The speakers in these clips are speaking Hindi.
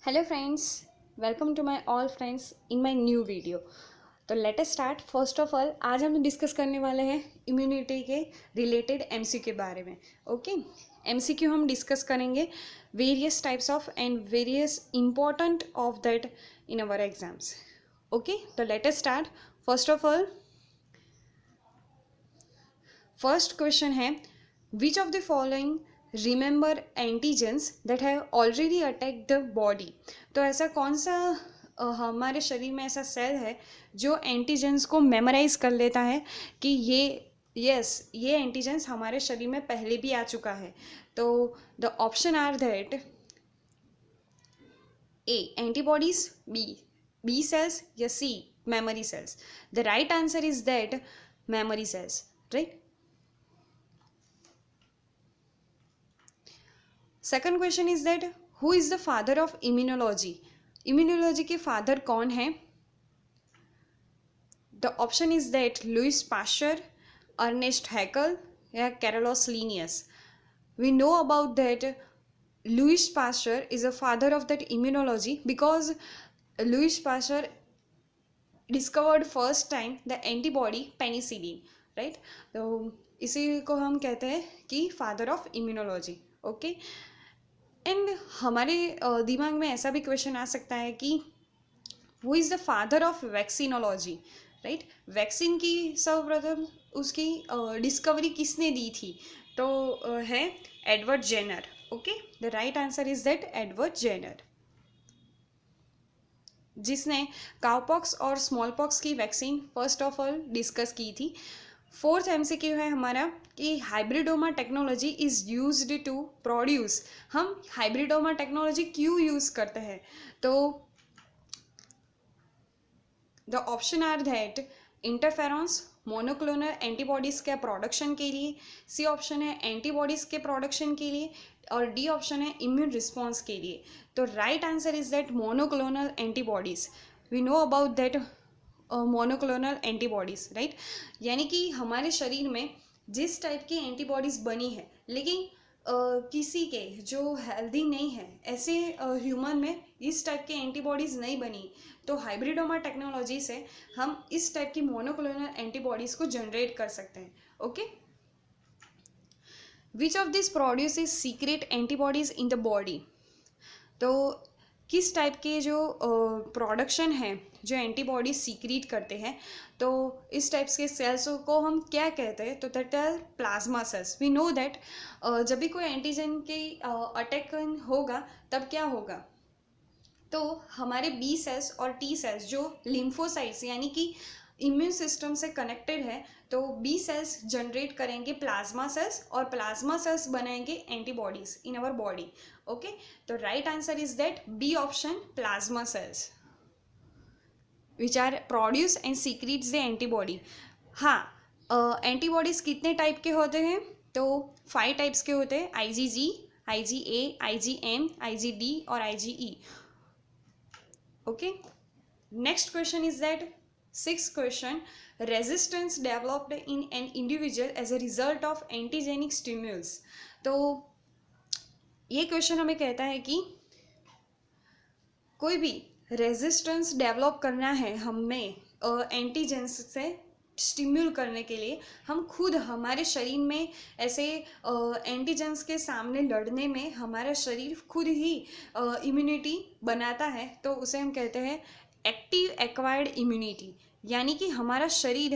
Hello friends, welcome to my all friends in my new video. तो let us start. First of all आज हम डिस्कस करने वाले हैं इम्यूनिटी के रिलेटेड एमसीक्यू के बारे में. ओके, एमसीक्यू हम डिस्कस करेंगे various types of and various important of that in our exams. Okay, तो let us start. First of all first question है, which of the following remember antigens that have already attack the body. तो ऐसा कौन सा हमारे शरीर में ऐसा सेल है जो एंटीजेंस को मेमोराइज कर लेता है कि ये एंटीजेंस हमारे शरीर में पहले भी आ चुका है. तो the option are that A antibodies, B cells या C memory cells. The right answer is that memory cells, right? Second question is that who is the father of immunology? Immunology के father कौन है? The option is that Louis Pasteur, Ernest Haeckel या Carolus Linnaeus. We know about that Louis Pasteur is a father of that immunology because Louis Pasteur discovered first time the antibody penicillin, right. तो इसी को हम कहते हैं कि father of immunology. Okay, and हमारे दिमाग में ऐसा भी क्वेश्चन आ सकता है कि who is the father of vaccinology, right. Vaccine की सर्वप्रथम उसकी डिस्कवरी किसने दी थी? तो है Edward Jenner. Okay, the right answer is that Edward Jenner, जिसने काउपॉक्स और स्मॉल पॉक्स की vaccine first of all discuss की थी. फोर्थ एमसीक्यू है हमारा कि hybridoma technology is used to produce. हम हाइब्रिडोमा टेक्नोलॉजी क्यों यूज़ करते हैं? तो the option are that interferons, monoclonal antibodies के प्रोडक्शन के लिए, सी ऑप्शन है एंटीबॉडीज़ के प्रोडक्शन के लिए, और डी ऑप्शन है इम्यून रिस्पॉन्स के लिए. तो right answer is that monoclonal antibodies. We know about that monoclonal antibodies, right. यानी कि हमारे शरीर में जिस टाइप की एंटीबॉडीज़ बनी है, लेकिन किसी के जो हेल्दी नहीं है ऐसे ह्यूमन में इस टाइप के एंटीबॉडीज़ नहीं बनी. तो हाइब्रिडोमा टेक्नोलॉजी से हम इस टाइप की मोनोक्लोनल एंटीबॉडीज़ को जनरेट कर सकते हैं. Okay, which of this produces secret antibodies in the body. तो किस टाइप के जो प्रोडक्शन है जो एंटीबॉडी सीक्रेट करते हैं, तो इस टाइप्स के सेल्स को हम क्या कहते हैं? तो that are plasma cells. We know that जब भी कोई एंटीजन के अटैक होगा तब क्या होगा? तो हमारे बी सेल्स और टी सेल्स जो लिम्फोसाइट्स यानी कि इम्यून सिस्टम से कनेक्टेड है, तो बी सेल्स जनरेट करेंगे प्लाज्मा सेल्स और प्लाज्मा सेल्स बनाएंगे antibodies in our body. Okay, तो right answer is that B option, plasma cells which are produce and secretes the antibody. हाँ, एंटीबॉडीज कितने टाइप के होते हैं? तो 5 टाइप्स के होते हैं, IgG, IgA, IgM, IgD और IgE. Okay, next question is that sixth question, resistance developed in an individual as a result of antigenic stimulus. तो ये क्वेश्चन हमें कहता है कि कोई भी रेजिस्टेंस डेवलप करना है हमें एंटीजेंस से स्टिम्यूल करने के लिए, हम खुद हमारे शरीर में ऐसे एंटीजेंस के सामने लड़ने में हमारा शरीर खुद ही इम्यूनिटी बनाता है, तो उसे हम कहते हैं एक्टिव एक्वायर्ड इम्यूनिटी. यानी कि हमारा शरीर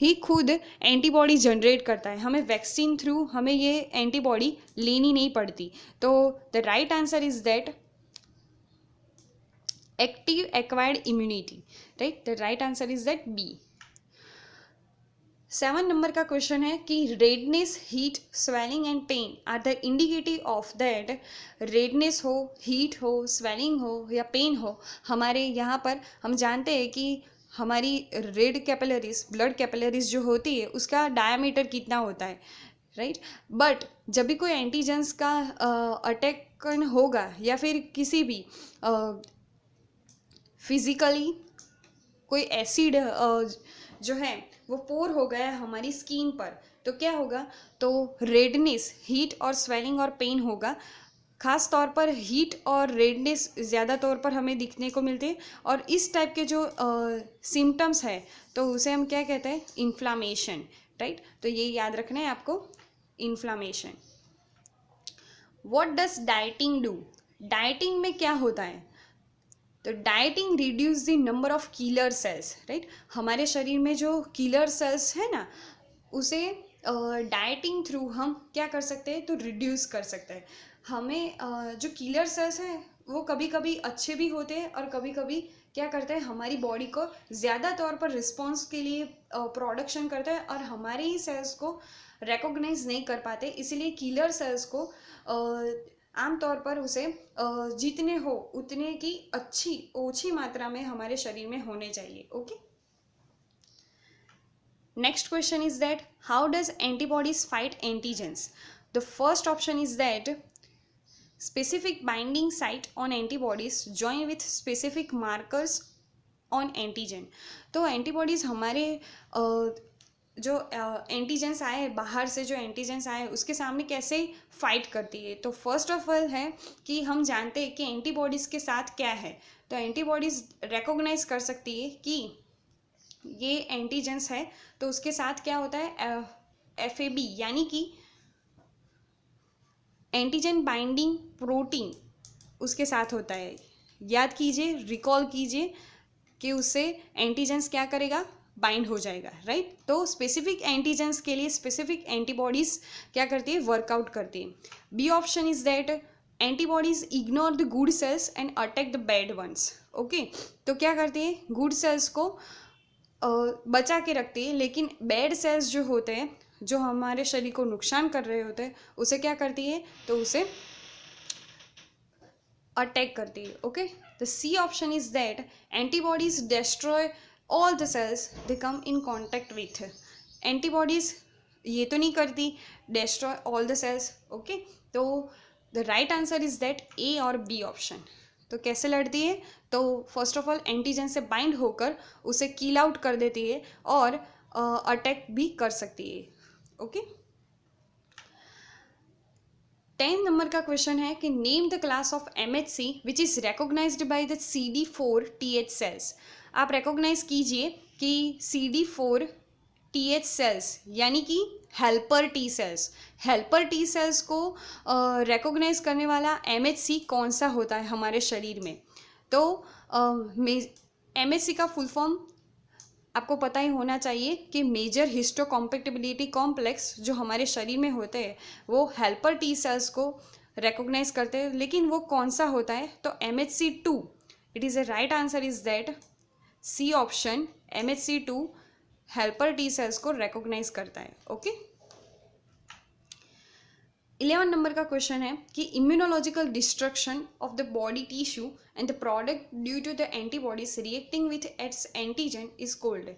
ही खुद एंटीबॉडी जनरेट करता है, हमें वैक्सीन थ्रू हमें ये एंटीबॉडी लेनी नहीं पड़ती. तो the right answer is that active acquired immunity, right. The right answer is that B. 7 नंबर का क्वेश्चन है कि redness, heat, swelling and pain are the indicative of that. Redness हो, हीट हो, स्वेलिंग हो या पेन हो, हमारे यहाँ पर हम जानते हैं कि हमारी रेड कैपिलरीज, ब्लड कैपिलरीज जो होती है उसका डायमीटर कितना होता है, राइट. बट जब भी कोई एंटीजेंस का अटैक होगा या फिर किसी भी फिजिकली कोई एसिड जो है वो पोर हो गया है हमारी स्किन पर, तो क्या होगा? तो रेडनेस, हीट और स्वेलिंग और पेन होगा. ख़ास तौर पर हीट और रेडनेस ज़्यादा तौर पर हमें दिखने को मिलते हैं, और इस टाइप के जो सिम्टम्स है तो उसे हम क्या कहते हैं, इन्फ्लामेशन, राइट। तो ये याद रखना है आपको, inflammation. What does dieting do? Dieting में क्या होता है? तो dieting reduce the number of killer cells, right. हमारे शरीर में जो किलर सेल्स है ना, उसे डाइटिंग थ्रू हम क्या कर सकते हैं, तो रिड्यूस कर सकते हैं। हमें जो किलर सेल्स हैं वो कभी कभी अच्छे भी होते हैं और कभी कभी क्या करते हैं, हमारी बॉडी को ज़्यादा तौर पर रिस्पॉन्स के लिए प्रोडक्शन करते हैं और हमारे ही सेल्स को रिकॉग्नाइज नहीं कर पाते। इसीलिए किलर सेल्स को आमतौर पर उसे जितने हो उतने की ओछी मात्रा में हमारे शरीर में होने चाहिए। Okay, next question is that how does antibodies fight antigens? The first option is that specific binding site on antibodies join with specific markers on antigen. तो antibodies हमारे जो एंटीजेंस आए बाहर से, जो एंटीजेंस आए उसके सामने कैसे फाइट करती है। तो फर्स्ट ऑफ ऑल है कि हम जानते हैं कि एंटीबॉडीज़ के साथ क्या है। तो एंटीबॉडीज़ रिकॉग्नाइज कर सकती है कि ये एंटीजेंस है, तो उसके साथ क्या होता है, FAB यानी कि एंटीजन बाइंडिंग प्रोटीन उसके साथ होता है। याद कीजिए, रिकॉल कीजिए कि उससे एंटीजेंस क्या करेगा, बाइंड हो जाएगा, राइट। तो स्पेसिफिक एंटीजेंस के लिए स्पेसिफिक एंटीबॉडीज क्या करती है, वर्कआउट करती है। B option is that antibodies ignore the good cells and attack the bad ones. Okay, तो क्या करती है, गुड सेल्स को बचा के रखती है, लेकिन बैड सेल्स जो होते हैं, जो हमारे शरीर को नुकसान कर रहे होते हैं, उसे क्या करती है, तो उसे अटैक करती है। Okay, the C option is that antibodies destroy all the cells they come in contact with. Antibodies ये तो नहीं करती destroy all the cells. Okay, तो the right answer is that A और बी ऑप्शन। तो कैसे लड़ती है, तो फर्स्ट ऑफ ऑल एंटीजन से बाइंड होकर उसे किल आउट कर देती है और अटैक भी कर सकती है। ओके, 10 नंबर का क्वेश्चन है कि name the class of MHC which is recognized by the CD4TH cells. आप रिकॉग्नाइज कीजिए कि CD4TH सेल्स यानी कि helper T cells, helper T cells को रिकॉग्नाइज करने वाला MHC कौन सा होता है हमारे शरीर में। तो MHC का फुल फॉर्म आपको पता ही होना चाहिए कि मेजर हिस्टोकॉम्पैटिबिलिटी कॉम्प्लेक्स जो हमारे शरीर में होते हैं वो हेल्पर टी सेल्स को रिकॉग्नाइज करते हैं, लेकिन वो कौन सा होता है, तो MHC2। It is a right answer is that C option, MHC2 helper T cells को रिकॉग्नाइज करता है। ओके, 11 नंबर का क्वेश्चन है कि immunological destruction of the body tissue and the product due to the antibodies reacting with its antigen is called.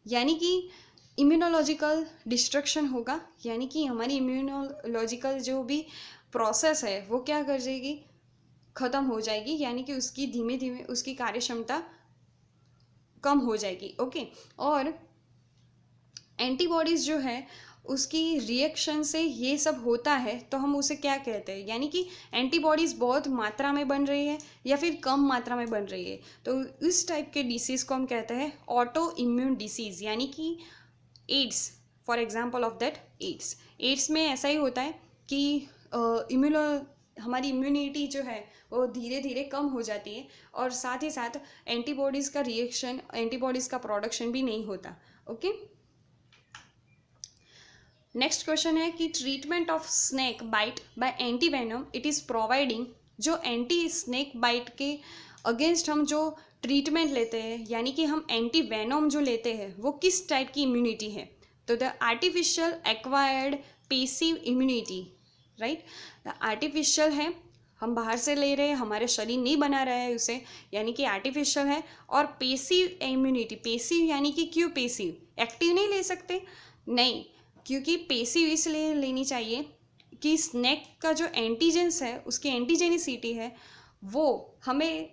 यानी कि इम्यूनोलॉजिकल डिस्ट्रक्शन होगा, यानी कि हमारी इम्यूनोलॉजिकल जो भी प्रोसेस है वो क्या कर जाएगी, ख़त्म हो जाएगी, यानी कि उसकी धीमे धीमे उसकी कार्यक्षमता कम हो जाएगी। ओके, और एंटीबॉडीज़ जो है उसकी रिएक्शन से ये सब होता है, तो हम उसे क्या कहते हैं, यानी कि एंटीबॉडीज़ बहुत मात्रा में बन रही है या फिर कम मात्रा में बन रही है, तो इस टाइप के डिसीज़ को हम कहते हैं ऑटो इम्यून डिसीज़, यानी कि AIDS, for example of that AIDS. AIDS में ऐसा ही होता है कि हमारी इम्यूनिटी जो है वो धीरे धीरे कम हो जाती है और साथ ही साथ एंटीबॉडीज़ का रिएक्शन, एंटीबॉडीज़ का प्रोडक्शन भी नहीं होता। ओके, नेक्स्ट क्वेश्चन है कि treatment of snake bite by anti venom it is providing. जो एंटी स्नेक बाइट के अगेंस्ट हम जो ट्रीटमेंट लेते हैं, यानी कि हम एंटी वेनम जो लेते हैं, वो किस टाइप की इम्यूनिटी है, तो the artificial acquired passive immunity, right. The artificial है, हम बाहर से ले रहे हैं, हमारे शरीर नहीं बना रहा है उसे, यानी कि आर्टिफिशियल है। और पेसिव इम्यूनिटी, पेसिव यानी कि क्यों पेसिव, एक्टिव नहीं ले सकते, नहीं, क्योंकि पेसिव इसलिए लेनी चाहिए कि स्नेक का जो एंटीजेंस है, उसकी एंटीजेनिसिटी है वो हमें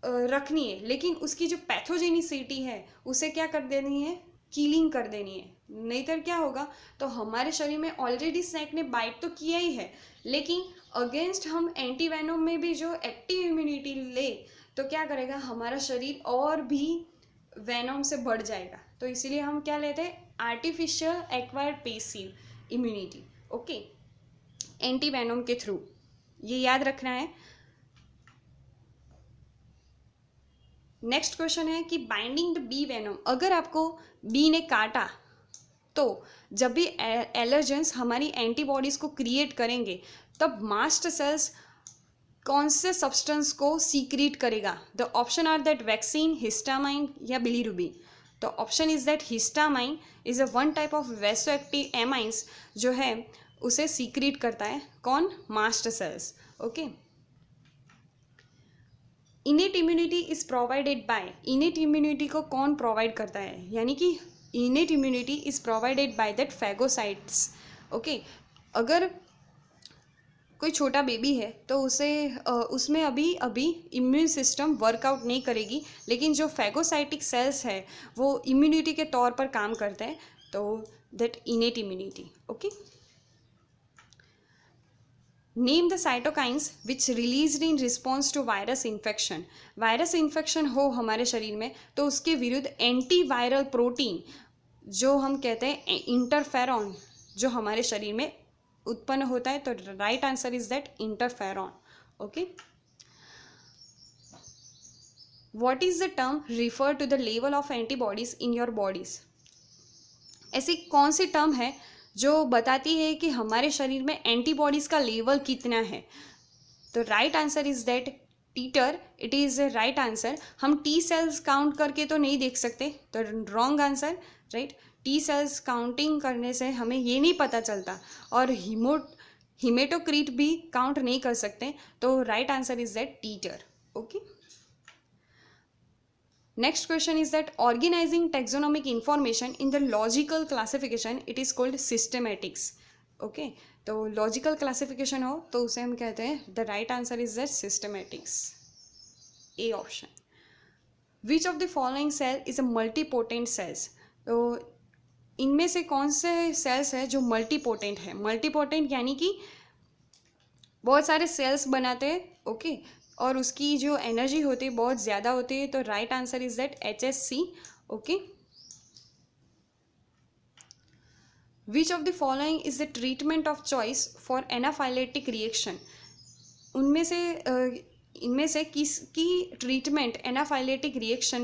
रखनी है, लेकिन उसकी जो पैथोजेनिसिटी है उसे क्या कर देनी है, किलिंग कर देनी है। नहीं तो क्या होगा, तो हमारे शरीर में ऑलरेडी स्नेक ने बाइट तो किया ही है, लेकिन अगेंस्ट हम एंटी वेनम में भी जो एक्टिव इम्यूनिटी ले तो क्या करेगा, हमारा शरीर और भी वेनम से बढ़ जाएगा। तो इसीलिए हम क्या लेते हैं, artificial acquired passive immunity. Okay, anti venom के थ्रू, ये याद रखना है। नेक्स्ट क्वेश्चन है कि बाइंडिंग द बी वेनम, अगर आपको बी ने काटा तो जब भी एलर्जेंस हमारी एंटीबॉडीज को क्रिएट करेंगे तब मास्ट सेल्स कौन से सब्सटेंस को सीक्रेट करेगा? The option are that vaccine, histamine या बिलीरुबिन। तो option is that histamine is a one type of vaso active amines जो है उसे सीक्रेट करता है कौन? Mast cells. Okay, innate immunity is provided by, innate immunity को कौन प्रोवाइड करता है? यानी कि innate immunity is provided by that phagocytes. Okay, अगर कोई छोटा बेबी है तो उसे उसमें अभी इम्यून सिस्टम वर्कआउट नहीं करेगी, लेकिन जो फैगोसाइटिक सेल्स है वो इम्यूनिटी के तौर पर काम करते हैं, तो that innate immunity. Okay, name the cytokines which released in response to virus infection. Virus infection हो हमारे शरीर में तो उसके विरुद्ध एंटी वायरल प्रोटीन जो हम कहते हैं इंटरफेरॉन जो हमारे शरीर में उत्पन्न होता है, तो right answer is that interferon. Okay, what is the term refer to the level of antibodies in your bodies? ऐसी कौन सी टर्म है जो बताती है कि हमारे शरीर में एंटीबॉडीज का लेवल कितना है? तो right answer is that Teeter, it is right answer. हम टी सेल्स काउंट करके तो नहीं देख सकते, तो wrong answer, right. T cells counting करने से हमें ये नहीं पता चलता, और हिमेटोक्रीट भी काउंट नहीं कर सकते, तो right answer is that titer. Okay, next question is that organizing taxonomic information in the logical classification it is called systematics. Okay, तो लॉजिकल क्लासिफिकेशन हो तो उसे हम कहते हैं, the right answer is that systematics, A option. Which of the following cell is a multipotent cells? तो इनमें से कौन से सेल्स है जो मल्टीपोटेंट है? मल्टीपोटेंट यानी कि बहुत सारे सेल्स बनाते हैं, ओके, और उसकी जो एनर्जी होती है बहुत ज़्यादा होती है, तो right answer is that HSC। Okay, which of the following is the treatment of choice for anaphylactic reaction? इनमें से किसकी ट्रीटमेंट एनाफाइलेटिक रिएक्शन